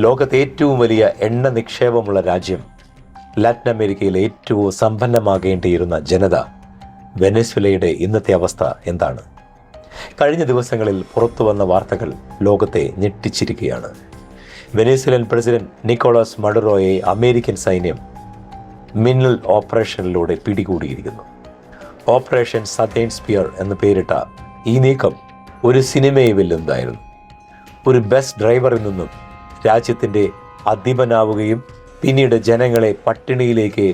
ലോകത്തെ ഏറ്റവും വലിയ എണ്ണ നിക്ഷേപമുള്ള രാജ്യം, ലാറ്റിൻ അമേരിക്കയിലെ ഏറ്റവും സമ്പന്നമാകേണ്ടിയിരുന്ന ജനത, വെനസ്വേലയുടെ ഇന്നത്തെ അവസ്ഥ എന്താണ്? കഴിഞ്ഞ ദിവസങ്ങളിൽ പുറത്തു വന്ന വാർത്തകൾ ലോകത്തെ ഞെട്ടിച്ചിരിക്കുകയാണ്. വെനസ്വേലൻ പ്രസിഡന്റ് നിക്കോളാസ് മഡുറോയെ അമേരിക്കൻ സൈന്യം മിന്നൽ ഓപ്പറേഷനിലൂടെ പിടികൂടിയിരിക്കുന്നു. ഓപ്പറേഷൻ സതേൺ സ്പിയർ എന്ന് പേരിട്ട ഈ നീക്കം ഒരു സിനിമയെ വെല്ലുന്നതായിരുന്നു. ഒരു ബസ് ഡ്രൈവറിൽ നിന്നും രാജ്യത്തിൻ്റെ അധിപനാവുകയും പിന്നീട് ജനങ്ങളെ പട്ടിണിയിലേക്ക്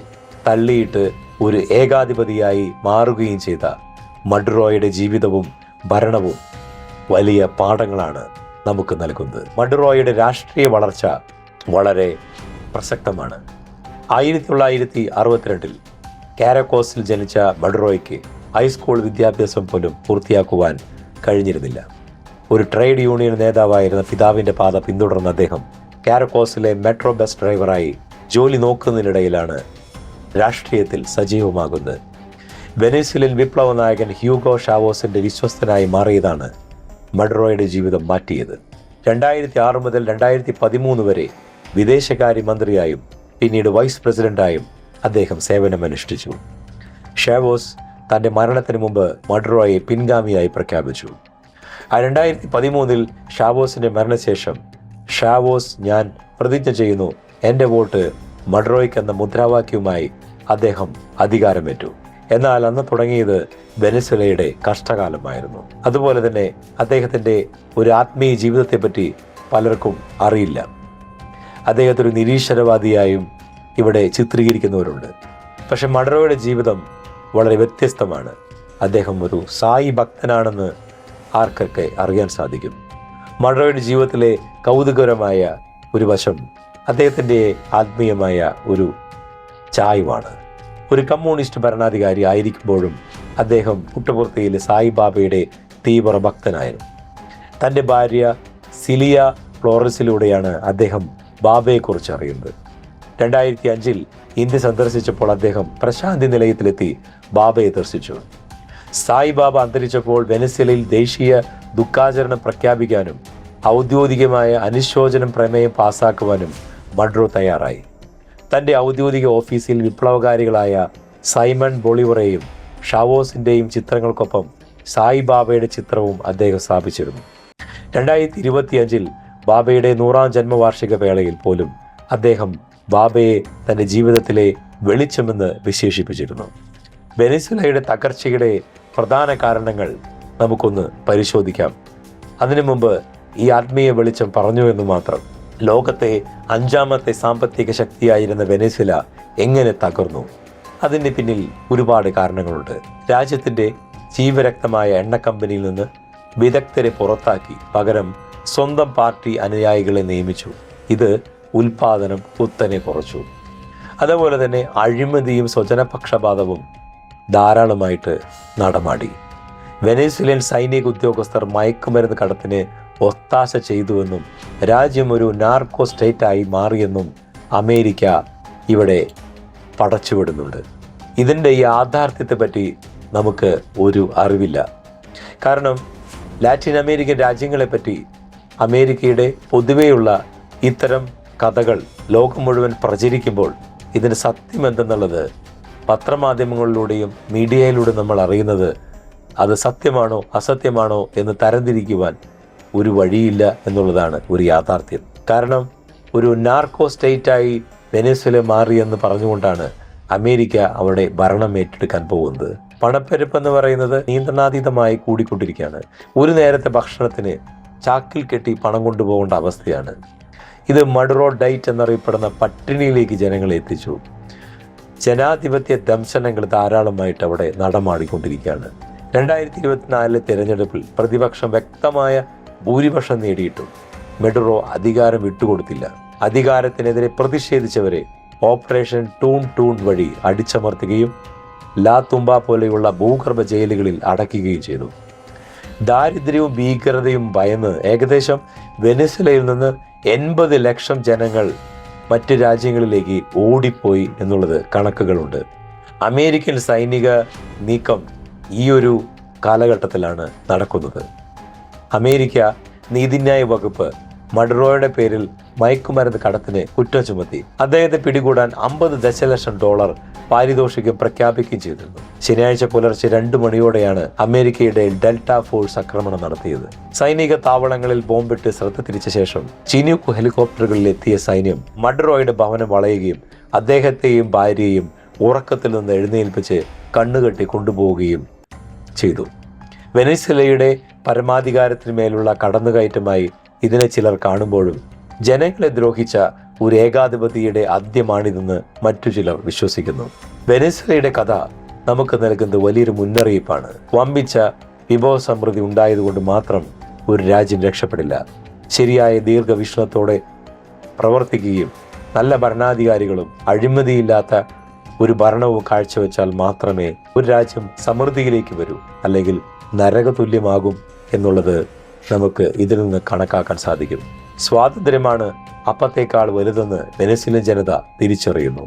തള്ളിയിട്ട് ഒരു ഏകാധിപതിയായി മാറുകയും ചെയ്ത മഡുറോയുടെ ജീവിതവും ഭരണവും വലിയ പാഠങ്ങളാണ് നമുക്ക് നൽകുന്നത്. മഡുറോയുടെ രാഷ്ട്രീയ വളർച്ച വളരെ പ്രസക്തമാണ്. 1962 കാരക്കോസിൽ ജനിച്ച മഡുറോയ്ക്ക് ഹൈസ്കൂൾ വിദ്യാഭ്യാസം പോലും പൂർത്തിയാക്കുവാൻ കഴിഞ്ഞിരുന്നില്ല. ഒരു ട്രേഡ് യൂണിയൻ നേതാവായിരുന്ന പിതാവിൻ്റെ പാത പിന്തുടർന്ന അദ്ദേഹം കാരക്കോസിലെ മെട്രോ ബസ് ഡ്രൈവറായി ജോലി നോക്കുന്നതിനിടയിലാണ് രാഷ്ട്രീയത്തിൽ സജീവമാകുന്നത്. വെനസ്വേലൻ വിപ്ലവ നായകൻ ഹ്യൂഗോ ഷാവോസിൻ്റെ വിശ്വസ്തനായി മാറിയതാണ് മഡുറോയുടെ ജീവിതം മാറ്റിയത്. 2006 മുതൽ 2013 വരെ വിദേശകാര്യമന്ത്രിയായും പിന്നീട് വൈസ് പ്രസിഡന്റായും അദ്ദേഹം സേവനമനുഷ്ഠിച്ചു. ഷാവോസ് തൻ്റെ മരണത്തിന് മുമ്പ് മഡുറോയെ പിൻഗാമിയായി പ്രഖ്യാപിച്ചു. 2013 ഷാവോസിൻ്റെ മരണശേഷം ഷാവോസ് ഞാൻ പ്രതിജ്ഞ ചെയ്യുന്നു, എൻ്റെ വോട്ട് മഡുറോയ്ക്ക് എന്ന മുദ്രാവാക്യവുമായി അദ്ദേഹം അധികാരമേറ്റു. എന്നാൽ അന്ന് തുടങ്ങിയത് വെനസ്വേലയുടെ കഷ്ടകാലമായിരുന്നു. അതുപോലെ തന്നെ അദ്ദേഹത്തിൻ്റെ ഒരു ആത്മീയ ജീവിതത്തെപ്പറ്റി പലർക്കും അറിയില്ല. അദ്ദേഹത്തൊരു നിരീശ്വരവാദിയായും ഇവിടെ ചിത്രീകരിക്കുന്നവരുണ്ട്. പക്ഷെ മഡുറോയുടെ ജീവിതം വളരെ വ്യത്യസ്തമാണ്. അദ്ദേഹം ഒരു സായി ഭക്തനാണെന്ന് ആർക്കൊക്കെ അറിയാൻ സാധിക്കും. മഡുറോയുടെ ജീവിതത്തിലെ കൗതുകകരമായ ഒരു വശം അദ്ദേഹത്തിൻ്റെ ആത്മീയമായ ഒരു ചായ്വാണ്. ഒരു കമ്മ്യൂണിസ്റ്റ് ഭരണാധികാരി ആയിരിക്കുമ്പോഴും അദ്ദേഹം പുട്ടുപുർത്തിയിലെ സായിബാബയുടെ തീവ്ര ഭക്തനായിരുന്നു. തൻ്റെ ഭാര്യ സിലിയ ഫ്ലോറസിലൂടെയാണ് അദ്ദേഹം ബാബയെക്കുറിച്ച് അറിയുന്നത്. 2005 ഇന്ത്യ സന്ദർശിച്ചപ്പോൾ അദ്ദേഹം പ്രശാന്തി നിലയത്തിലെത്തി ബാബയെ ദർശിച്ചു. സായിബാബ അന്തരിച്ചപ്പോൾ വെനസ്വേലയിൽ ദേശീയ ദുഃഖാചരണം പ്രഖ്യാപിക്കാനും ഔദ്യോഗികമായ അനുശോചനം പ്രമേയം പാസാക്കുവാനും മഡുറോ തയ്യാറായി. തൻ്റെ ഔദ്യോഗിക ഓഫീസിൽ വിപ്ലവകാരികളായ സൈമൺ ബൊളിവറേയും ഷാവോസിൻ്റെയും ചിത്രങ്ങൾക്കൊപ്പം സായിബാബയുടെ ചിത്രവും അദ്ദേഹം സ്ഥാപിച്ചിരുന്നു. 2025 ബാബയുടെ 100ാം ജന്മവാർഷിക വേളയിൽ പോലും അദ്ദേഹം ബാബയെ തൻ്റെ ജീവിതത്തിലെ വെളിച്ചമെന്ന് വിശേഷിപ്പിച്ചിരുന്നു. വെനസ്വേലയുടെ തകർച്ചയുടെ പ്രധാന കാരണങ്ങൾ നമുക്കൊന്ന് പരിശോധിക്കാം. അതിനു മുമ്പ് ഈ ആത്മീയ വെളിച്ചം പറഞ്ഞു എന്ന് മാത്രം. ലോകത്തെ 5ാമത്തെ സാമ്പത്തിക ശക്തിയായിരുന്ന വെനസ്വേല എങ്ങനെ തകർന്നു? അതിന് പിന്നിൽ ഒരുപാട് കാരണങ്ങളുണ്ട്. രാജ്യത്തിൻ്റെ ജീവരക്തമായ എണ്ണ കമ്പനിയിൽ നിന്ന് വിദഗ്ധരെ പുറത്താക്കി പകരം സ്വന്തം പാർട്ടി അനുയായികളെ നിയമിച്ചു. ഇത് ഉൽപാദനം കുത്തനെ കുറച്ചു. അതുപോലെ തന്നെ അഴിമതിയും സ്വജനപക്ഷപാതവും ധാരാളമായിട്ട് നടമാടി. വെനസ്വേലിയൻ സൈനിക ഉദ്യോഗസ്ഥർ മയക്കുമരുന്ന് കടത്തിന് ഒത്താശ ചെയ്തുവെന്നും രാജ്യം ഒരു നാർക്കോ സ്റ്റേറ്റായി മാറിയെന്നും അമേരിക്ക ഇവിടെ പടച്ചുവിടുന്നുണ്ട്. ഇതിൻ്റെ ഈ യാഥാർത്ഥ്യത്തെപ്പറ്റി നമുക്ക് ഒരു അറിവില്ല. കാരണം ലാറ്റിൻ അമേരിക്കൻ രാജ്യങ്ങളെപ്പറ്റി അമേരിക്കയുടെ പൊതുവെയുള്ള ഇത്തരം കഥകൾ ലോകം മുഴുവൻ പ്രചരിക്കുമ്പോൾ ഇതിൻ്റെ സത്യം എന്തെന്നുള്ളത് പത്രമാധ്യമങ്ങളിലൂടെയും മീഡിയയിലൂടെ നമ്മൾ അറിയുന്നത് അത് സത്യമാണോ അസത്യമാണോ എന്ന് തരംതിരിക്കുവാൻ ഒരു വഴിയില്ല എന്നുള്ളതാണ് ഒരു യാഥാർത്ഥ്യം. കാരണം ഒരു നാർക്കോ സ്റ്റേറ്റായി വെനസ്വേല മാറിയെന്ന് പറഞ്ഞുകൊണ്ടാണ് അമേരിക്ക അവിടെ ഭരണം ഏറ്റെടുക്കാൻ പോകുന്നത്. പണപ്പെരുപ്പെന്ന് പറയുന്നത് നിയന്ത്രണാതീതമായി കൂടിക്കൊണ്ടിരിക്കുകയാണ്. ഒരു നേരത്തെ ഭക്ഷണത്തിന് ചാക്കിൽ കെട്ടി പണം കൊണ്ടുപോകേണ്ട അവസ്ഥയാണ്. ഇത് മഡുറോ ഡയറ്റ് എന്നറിയപ്പെടുന്ന പട്ടിണിയിലേക്ക് ജനങ്ങളെ എത്തിച്ചു. ജനാധിപത്യ ദംശനങ്ങൾ ധാരാളമായിട്ട് അവിടെ നടമാടിക്കൊണ്ടിരിക്കുകയാണ്. 2024 തിരഞ്ഞെടുപ്പിൽ പ്രതിപക്ഷം വ്യക്തമായ ഭൂരിപക്ഷം നേടിയിട്ടും മഡുറോ അധികാരം വിട്ടുകൊടുത്തില്ല. അധികാരത്തിനെതിരെ പ്രതിഷേധിച്ചവരെ ഓപ്പറേഷൻ ടൂൺ വഴി അടിച്ചമർത്തുകയും ലാ തുമ്പ പോലെയുള്ള ഭൂഗർഭ ജയിലുകളിൽ അടയ്ക്കുകയും ചെയ്തു. ദാരിദ്ര്യവും ഭീകരതയും ഭയന്ന് ഏകദേശം വെനസ്വേലയിൽ നിന്ന് 80 ലക്ഷം ജനങ്ങൾ മറ്റ് രാജ്യങ്ങളിലേക്ക് ഓടിപ്പോയി എന്നുള്ളത് കണക്കുകളുണ്ട്. അമേരിക്കൻ സൈനിക നീക്കം ഈ ഒരു കാലഘട്ടത്തിലാണ് നടക്കുന്നത്. അമേരിക്ക നീതിന്യായ വകുപ്പ് മഡുറോയുടെ പേരിൽ മയക്കുമരുന്ന് കടത്തിന് കുറ്റം ചുമത്തി. അദ്ദേഹത്തെ പിടികൂടാൻ $50 ദശലക്ഷം പാരിതോഷികം പ്രഖ്യാപിക്കുകയും ചെയ്തിരുന്നു. ശനിയാഴ്ച പുലർച്ചെ 2 മണിയോടെയാണ് അമേരിക്കയുടെ ഡെൽറ്റ ഫോഴ്സ് ആക്രമണം നടത്തിയത്. സൈനിക താവളങ്ങളിൽ ബോംബിട്ട് ശ്രദ്ധ തിരിച്ച ശേഷം ചിനൂക്ക് ഹെലികോപ്റ്ററുകളിൽ എത്തിയ സൈന്യം മഡുറോയുടെ ഭവനം വളയുകയും അദ്ദേഹത്തെയും ഭാര്യയെയും ഉറക്കത്തിൽ നിന്ന് എഴുന്നേൽപ്പിച്ച് കണ്ണുകെട്ടി കൊണ്ടുപോവുകയും ചെയ്തു. വെനസ്വേലയുടെ പരമാധികാരത്തിന്മേലുള്ള കടന്നുകയറ്റമായി ഇതിനെ ചിലർ കാണുമ്പോഴും ജനങ്ങളെ ദ്രോഹിച്ച ഒരു ഏകാധിപതിയുടെ ആദ്യമാണിതെന്ന് മറ്റു ചിലർ വിശ്വസിക്കുന്നു. വെനസ്വേലയുടെ കഥ നമുക്ക് നൽകുന്നത് വലിയൊരു മുന്നറിയിപ്പാണ്. വമ്പിച്ച വിഭവസമൃദ്ധി ഉണ്ടായതുകൊണ്ട് മാത്രം ഒരു രാജ്യം രക്ഷപ്പെടില്ല. ശരിയായ ദീർഘവീക്ഷണത്തോടെ പ്രവർത്തിക്കുകയും നല്ല ഭരണാധികാരികളും അഴിമതിയില്ലാത്ത ഒരു ഭരണവും കാഴ്ചവെച്ചാൽ മാത്രമേ ഒരു രാജ്യം സമൃദ്ധിയിലേക്ക് വരൂ, അല്ലെങ്കിൽ നരകതുല്യമാകും എന്നുള്ളത് നമുക്ക് ഇതിൽ നിന്ന് കണക്കാക്കാൻ സാധിക്കും. സ്വാതന്ത്ര്യമാണ് അപ്പത്തേക്കാൾ വലുതെന്ന് വെനസ്വേലൻ ജനത തിരിച്ചറിയുന്നു.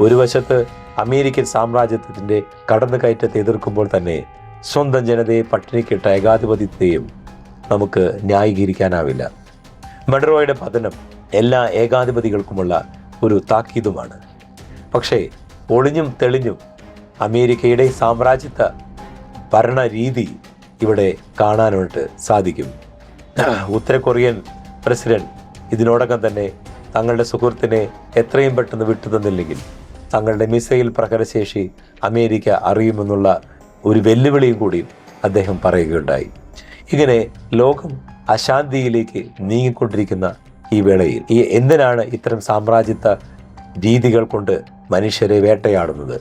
ഒരു വശത്ത് അമേരിക്കൻ സാമ്രാജ്യത്വത്തിന്റെ കടന്നുകയറ്റത്തെ എതിർക്കുമ്പോൾ തന്നെ സ്വന്തം ജനതയെ പട്ടിണിക്കിട്ട ഏകാധിപത്യത്തെയും നമുക്ക് ന്യായീകരിക്കാനാവില്ല. മഡുറോയുടെ പതനം എല്ലാ ഏകാധിപതികൾക്കുമുള്ള ഒരു താക്കീതുമാണ്. പക്ഷേ ഒളിഞ്ഞും തെളിഞ്ഞും അമേരിക്കയുടെ സാമ്രാജ്യത്വ ഭരണരീതി ഇവിടെ കാണാനായിട്ട് സാധിക്കും. ഉത്തര കൊറിയൻ പ്രസിഡന്റ് ഇതിനോടകം തന്നെ തങ്ങളുടെ സുഹൃത്തിനെ എത്രയും പെട്ടെന്ന് വിട്ടുതന്നില്ലെങ്കിൽ തങ്ങളുടെ മിസൈൽ പ്രഹരശേഷി അമേരിക്ക അറിയുമെന്നുള്ള ഒരു വെല്ലുവിളിയും കൂടി അദ്ദേഹം പറയുകയുണ്ടായി. ഇങ്ങനെ ലോകം അശാന്തിയിലേക്ക് നീങ്ങിക്കൊണ്ടിരിക്കുന്ന ഈ വേളയിൽ എന്തിനാണ് ഇത്തരം സാമ്രാജ്യത്വ രീതികൾ കൊണ്ട് മനുഷ്യരെ വേട്ടയാടുന്നത്?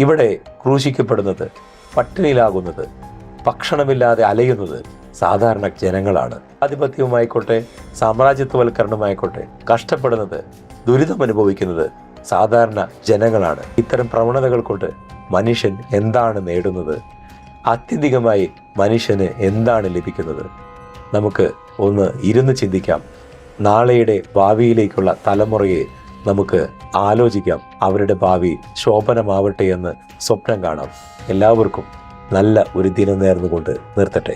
ഇവിടെ ക്രൂശിക്കപ്പെടുന്നത്, പട്ടിണിയിലാകുന്നത്, ഭക്ഷണമില്ലാതെ അലയുന്നത് സാധാരണ ജനങ്ങളാണ്. ആധിപത്യവുമായിക്കോട്ടെ സാമ്രാജ്യത്വവൽക്കരണമായിക്കോട്ടെ കഷ്ടപ്പെടുന്നത്, ദുരിതം അനുഭവിക്കുന്നത് സാധാരണ ജനങ്ങളാണ്. ഇത്തരം പ്രവണതകൾ കൊണ്ട് മനുഷ്യൻ എന്താണ് നേടുന്നത്? ആത്യന്തികമായി മനുഷ്യന് എന്താണ് ലഭിക്കുന്നത്? നമുക്ക് ഒന്ന് ഇരുന്ന് ചിന്തിക്കാം. നാളെയുടെ ഭാവിയിലേക്കുള്ള തലമുറയെ നമുക്ക് ആലോചിക്കാം. അവരുടെ ഭാവി ശോഭനമാവട്ടെ എന്ന് സ്വപ്നം കാണാം. എല്ലാവർക്കും നല്ല ഒരു ദിനം നേർന്നുകൊണ്ട് നിർത്തട്ടെ.